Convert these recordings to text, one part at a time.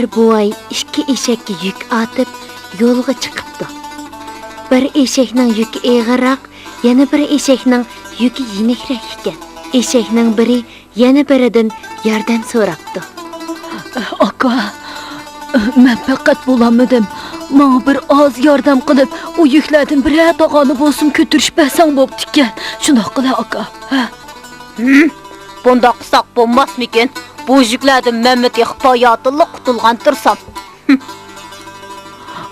Bir boy iki eşekka yük atıp yo'lga chiqibdi. Bir eşekning yuki og'irroq, yana bir eşekning yuki yengilroq ekan. Eşekning biri yana biridan yordam so'rabdi. Aka, men faqat bo'lamadim. Menga bir oz yordam qilib, u yuklardan bir tog'ani bo'lsin ko'tirish besang bo'pti ekan. Shundoq qila aka. Bunda qısaq bo'lmasmikin? Bu yüklerden Mehmet hayatıyla qutulgan tursam.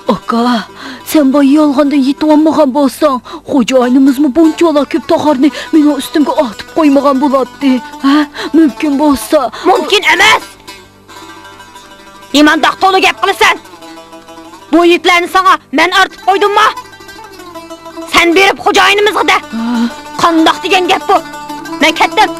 Aka, sen bu yolg'ondan yetib olmagan bo'lsang, xo'jayinimizmi bunchalar ko'p tog'arni meni ustimga otib qo'ymagan bo'ladi. Ha, mumkin bo'lsa. Mumkin emas. Nimandaq to'g'ri gap qilasan? Bu yüklerini sana men ortib qo'ydimmi? Sen berib xo'jayinimizga de. Qandoq degan gap bu? Men ketdim.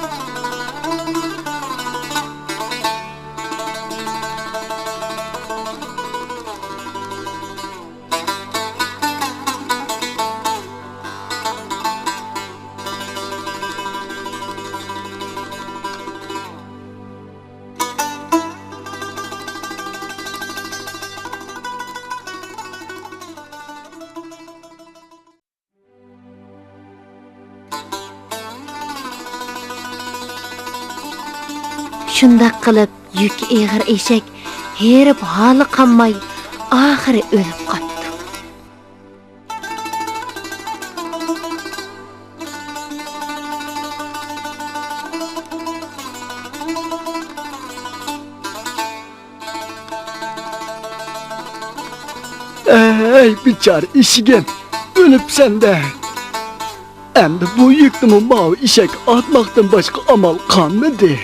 Shunday qilib yuki og'ir eshak herib holi qolmay oxiri o'lib qoldi. Ey bichar ishigim, o'libsan de. Endi bu yukni mav eshak otmoqdan boshqa amal qolmadi.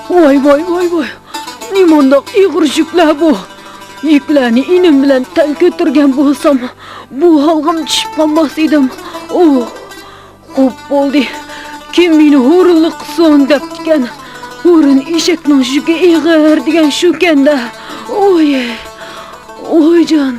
Voy. Nimandaq ig'ir yuklar bu? Yuklarni inim bilan tan ko'targan bo'lsam, bu halg'am tushib qolmas edim. Xo'p bo'ldi. Kim meni hurlik qilsin debgan. Hurun eshakning yuki ig'ir degan shu kanda. Oy jon.